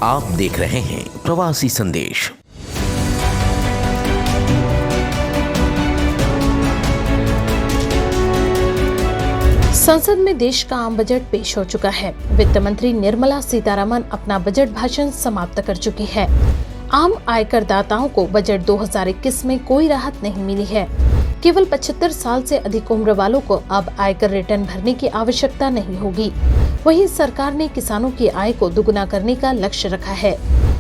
आप देख रहे हैं प्रवासी संदेश। संसद में देश का आम बजट पेश हो चुका है। वित्त मंत्री निर्मला सीतारमण अपना बजट भाषण समाप्त कर चुकी है। आम आयकर दाताओं को बजट 2021 में कोई राहत नहीं मिली है। केवल 75 साल से अधिक उम्र वालों को अब आयकर रिटर्न भरने की आवश्यकता नहीं होगी। वहीं सरकार ने किसानों की आय को दुगुना करने का लक्ष्य रखा है।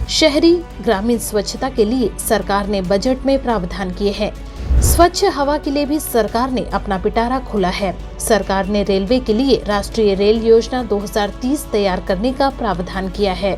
शहरी ग्रामीण स्वच्छता के लिए सरकार ने बजट में प्रावधान किए हैं। स्वच्छ हवा के लिए भी सरकार ने अपना पिटारा खोला है। सरकार ने रेलवे के लिए राष्ट्रीय रेल योजना 2030 तैयार करने का प्रावधान किया है।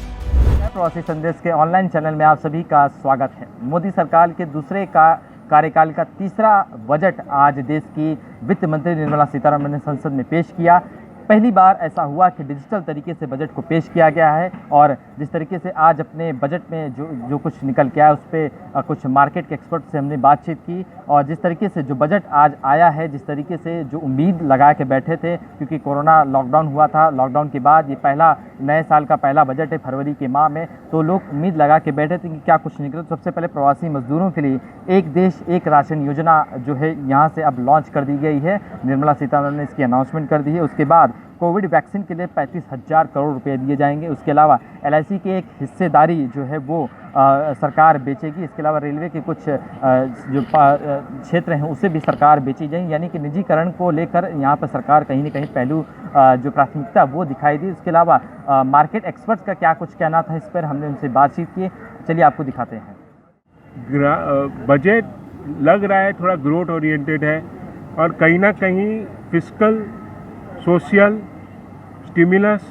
प्रवासी संदेश के ऑनलाइन चैनल में आप सभी का स्वागत है। मोदी सरकार के दूसरे कार्यकाल का तीसरा बजट आज देश की वित्त मंत्री निर्मला सीतारमण ने संसद में पेश किया। पहली बार ऐसा हुआ कि डिजिटल तरीके से बजट को पेश किया गया है और जिस तरीके से आज अपने बजट में जो कुछ निकल के आया उस पर कुछ मार्केट के एक्सपर्ट से हमने बातचीत की और जिस तरीके से जो बजट आज आया है, जिस तरीके से जो उम्मीद लगा के बैठे थे, क्योंकि कोरोना लॉकडाउन हुआ था, लॉकडाउन के बाद ये पहला नए साल का पहला बजट है फरवरी के माह में, तो लोग उम्मीद लगा के बैठे थे कि क्या कुछ निकले। तो सबसे पहले प्रवासी मजदूरों के लिए एक देश एक राशन योजना जो है यहाँ से अब लॉन्च कर दी गई है। निर्मला सीतारमण ने इसकी अनाउंसमेंट कर दी है। उसके बाद कोविड वैक्सीन के लिए 35,000 करोड़ रुपए दिए जाएंगे। उसके अलावा LIC की एक हिस्सेदारी जो है वो सरकार बेचेगी। इसके अलावा रेलवे के कुछ जो क्षेत्र हैं उसे भी सरकार बेची जाएंगी, यानी कि निजीकरण को लेकर यहाँ पर सरकार कहीं न कहीं पहलू जो प्राथमिकता वो दिखाई दी। इसके अलावा मार्केट एक्सपर्ट्स का क्या कुछ कहना था, इस पर हमने उनसे बातचीत की। चलिए आपको दिखाते हैं। बजट लग रहा है थोड़ा ग्रोथ ओरिएंटेड है और कहीं ना कहीं फिस्कल, सोशल, स्टिमुलस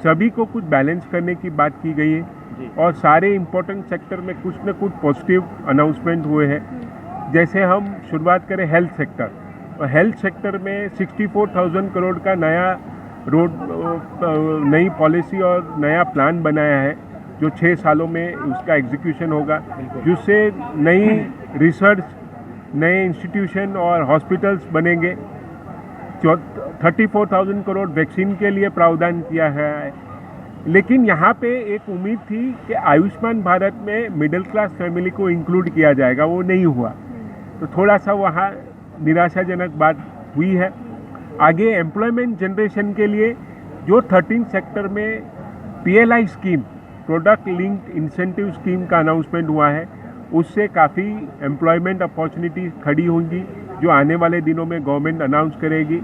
सभी को कुछ बैलेंस करने की बात की गई है और सारे इम्पोर्टेंट सेक्टर में कुछ न कुछ पॉजिटिव अनाउंसमेंट हुए हैं। जैसे हम शुरुआत करें हेल्थ सेक्टर, और हेल्थ सेक्टर में 64,000 करोड़ का नया नई पॉलिसी और नया प्लान बनाया है जो 6 सालों में उसका एग्जीक्यूशन होगा, जिससे नई रिसर्च, नए इंस्टीट्यूशन और हॉस्पिटल्स बनेंगे। 34,000 करोड़ वैक्सीन के लिए प्रावधान किया है। लेकिन यहाँ पे एक उम्मीद थी कि आयुष्मान भारत में मिडिल क्लास फैमिली को इंक्लूड किया जाएगा, वो नहीं हुआ, तो थोड़ा सा वहाँ निराशाजनक बात हुई है। आगे एम्प्लॉयमेंट जनरेशन के लिए जो 13 सेक्टर में PLI scheme, product linked incentive scheme का अनाउंसमेंट हुआ है, उससे काफ़ी एम्प्लॉयमेंट अपॉर्चुनिटी खड़ी होंगी जो आने वाले दिनों में गवर्नमेंट अनाउंस करेगी।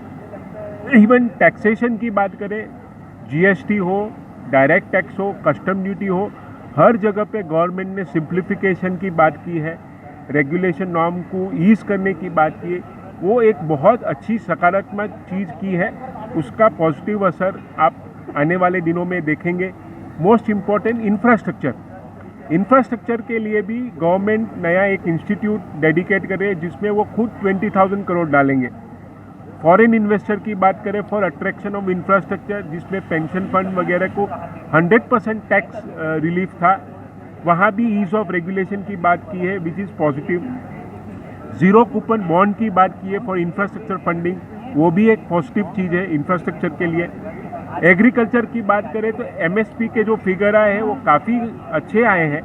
इवन टैक्सेशन की बात करें, GST हो, डायरेक्ट टैक्स हो, कस्टम ड्यूटी हो, हर जगह पे गवर्नमेंट ने सिंप्लीफिकेशन की बात की है, रेगुलेशन नॉर्म को ईज करने की बात की है। वो एक बहुत अच्छी सकारात्मक चीज़ की है, उसका पॉजिटिव असर आप आने वाले दिनों में देखेंगे। मोस्ट इम्पॉर्टेंट इंफ्रास्ट्रक्चर के लिए भी गवर्नमेंट नया एक इंस्टीट्यूट डेडिकेट कर रही है जिसमें वो खुद 20,000 करोड़ डालेंगे। फॉरेन इन्वेस्टर की बात करें फॉर अट्रैक्शन ऑफ इंफ्रास्ट्रक्चर, जिसमें पेंशन फंड वगैरह को 100% टैक्स रिलीफ था, वहाँ भी ईज ऑफ रेगुलेशन की बात की है which is positive. Zero coupon bond की बात की है फॉर इंफ्रास्ट्रक्चर फंडिंग, वो भी एक पॉजिटिव चीज़ है इंफ्रास्ट्रक्चर के लिए। एग्रीकल्चर की बात करें तो MSP के जो फिगर आए हैं वो काफ़ी अच्छे आए हैं,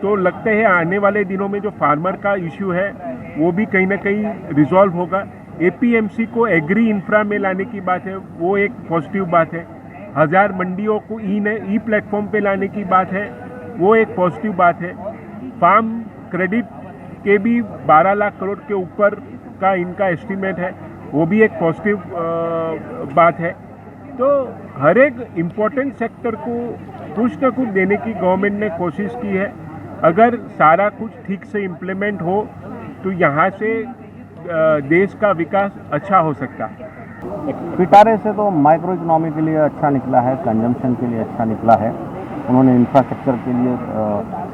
तो लगता है आने वाले दिनों में जो फार्मर का इश्यू है वो भी कहीं ना कहीं रिजॉल्व होगा। APMC को एग्री इंफ्रा में लाने की बात है, वो एक पॉजिटिव बात है। 1000 मंडियों को ई प्लेटफॉर्म पे लाने की बात है, वो एक पॉजिटिव बात है। फार्म क्रेडिट के भी 12 लाख करोड़ के ऊपर का इनका एस्टीमेट है, वो भी एक पॉजिटिव बात है। तो हर एक इम्पोर्टेंट सेक्टर को कुछ न कुछ देने की गवर्नमेंट ने कोशिश की है। अगर सारा कुछ ठीक से इम्प्लीमेंट हो तो यहाँ से देश का विकास अच्छा हो सकता है। पिटारे से तो माइक्रो इकोनॉमी के लिए अच्छा निकला है, कंजम्पशन के लिए अच्छा निकला है। उन्होंने इंफ्रास्ट्रक्चर के लिए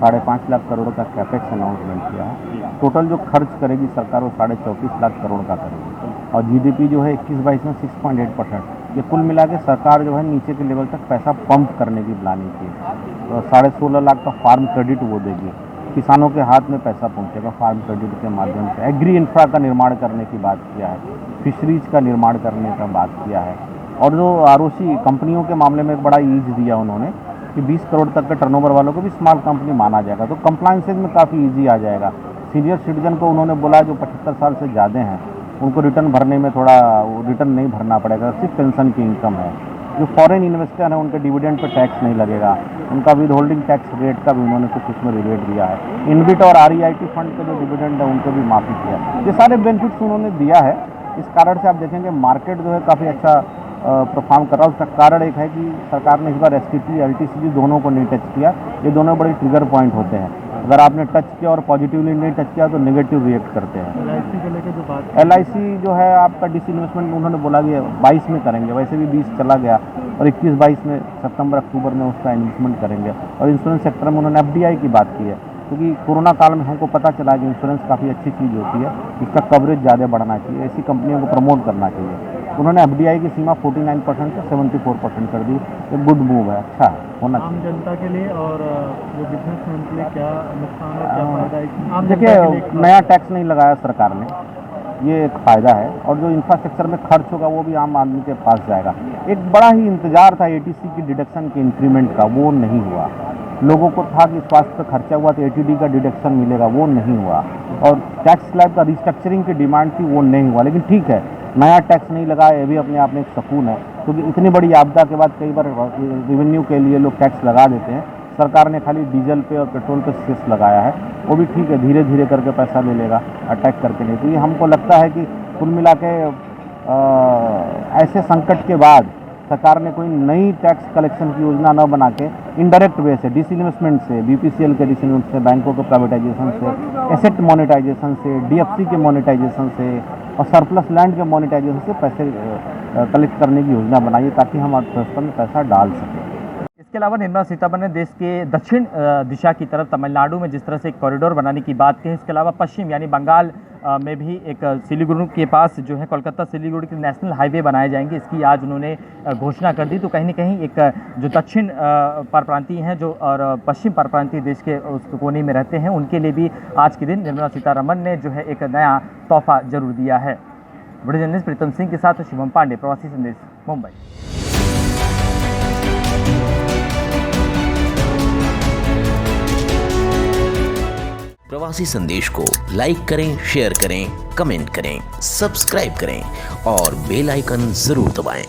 5.5 लाख करोड़ का कैपेक्स अनाउंसमेंट किया है। टोटल जो खर्च करेगी सरकार वो 34.5 लाख करोड़ का करेगी और GDP जो है 21-22 में 6.8%। ये कुल मिला के सरकार जो है नीचे के लेवल तक पैसा पंप करने की प्लानिंग की है। तो 16.5 लाख का फार्म क्रेडिट वो देगी, किसानों के हाथ में पैसा पहुंचेगा फार्म क्रेडिट के माध्यम से। एग्री इंफ्रा का निर्माण करने की बात किया है, फिशरीज का निर्माण करने का बात किया है और जो ROC कंपनियों के मामले में एक बड़ा ईज दिया उन्होंने कि 20 करोड़ तक के टर्नओवर वालों को भी स्मॉल कंपनी माना जाएगा। तो कंप्लायंसेज में काफ़ी ईजी आ जाएगा। सीनियर सिटीजन को उन्होंने बोला जो 75 साल से ज़्यादा हैं उनको रिटर्न भरने में थोड़ा रिटर्न नहीं भरना पड़ेगा, सिर्फ पेंशन की इनकम है। जो फॉरेन इन्वेस्टर हैं उनके डिविडेंड पे टैक्स नहीं लगेगा, उनका विद होल्डिंग टैक्स रेट का भी उन्होंने कुछ उसमें रिबेट दिया है। इनबिट और REIT फंड के जो डिविडेंड है उनको भी माफ़ी किया। ये सारे बेनिफिट्स उन्होंने दिया है। इस कारण से आप देखेंगे मार्केट जो है काफ़ी अच्छा परफॉर्म कर रहा है। उसका कारण एक है कि सरकार ने इस बार STT LTCG दोनों को नहीं टच किया। ये दोनों बड़े ट्रिगर पॉइंट होते हैं। अगर आपने टच किया और पॉजिटिवली नहीं टच किया तो नेगेटिव रिएक्ट करते हैं। LIC को लेकर जो बात, LIC जो है आपका डिसइन्वेस्टमेंट उन्होंने बोला कि 22 में करेंगे, वैसे भी 20 चला गया और 21-22 में सितंबर अक्टूबर में उसका इन्वेस्टमेंट करेंगे। और इंश्योरेंस सेक्टर में उन्होंने FDI की बात की है, क्योंकि कोरोना काल में हमको पता चला कि इंश्योरेंस काफ़ी अच्छी चीज़ होती है, इसका कवरेज ज़्यादा बढ़ना चाहिए, ऐसी कंपनियों को प्रमोट करना चाहिए। उन्होंने FDI की सीमा 49% से 74% कर दी। एक गुड मूव है, अच्छा है, होना चाहिए। आम जनता के लिए और जो बिजनेसमैन के लिए क्या नुकसान है, क्या फायदा है? आम देखिए, नया टैक्स नहीं लगाया सरकार ने, ये एक फ़ायदा है। और जो इंफ्रास्ट्रक्चर में खर्च होगा वो भी आम आदमी के पास जाएगा। एक बड़ा ही इंतजार था ATC की डिडक्शन के इंक्रीमेंट का, वो नहीं हुआ। लोगों को था कि स्वास्थ्य पे खर्चा हुआ तो ATD का डिडक्शन मिलेगा, वो नहीं हुआ। और टैक्स स्लैब का रिस्ट्रक्चरिंग की डिमांड थी, वो नहीं हुआ। लेकिन ठीक है, नया टैक्स नहीं लगाया, ये भी अपने आप में एक सुकून है, क्योंकि इतनी बड़ी आपदा के बाद कई बार रेवेन्यू के लिए लोग टैक्स लगा देते हैं। सरकार ने खाली डीजल पे और पेट्रोल पे सेस लगाया है, वो भी ठीक है, धीरे धीरे करके पैसा ले लेगा, अटैक करके नहीं। तो ये हमको लगता है कि कुल मिला के ऐसे संकट के बाद सरकार ने कोई नई टैक्स कलेक्शन की योजना न बना के इनडायरेक्ट वे से, डिसइन्वेस्टमेंट से, BPCL के डिसइन्वेस्टमेंट से, बैंकों के प्राइवेटाइजेशन से, एसेट मोनेटाइजेशन से, DFC के मोनेटाइजेशन से और सरप्लस लैंड के मोनेटाइजेशन से पैसे कलेक्ट करने की योजना बनाई, ताकि हम अर्थव्यवस्था में पैसा डाल सकें। इसके अलावा निर्मला सीतारमण ने देश के दक्षिण दिशा की तरफ तमिलनाडु में जिस तरह से एक कॉरिडोर बनाने की बात की, इसके अलावा पश्चिम यानी बंगाल में भी एक सिलीगुड़ी के पास जो है कोलकाता सिलीगुड़ी के नेशनल हाईवे बनाए जाएंगे, इसकी आज उन्होंने घोषणा कर दी। तो कहीं ना कहीं एक जो दक्षिण परप्रांतीय हैं जो और पश्चिम परप्रांतीय देश के उस कोने में रहते हैं, उनके लिए भी आज के दिन निर्मला सीतारमण ने जो है एक नया तोहफा जरूर दिया है। वीडियो जर्नलिस्ट प्रीतम सिंह के साथ शिवम पांडे, प्रवासी संदेश, मुंबई। प्रवासी संदेश को लाइक करें, शेयर करें, कमेंट करें, सब्सक्राइब करें और बेल आइकन जरूर दबाएं।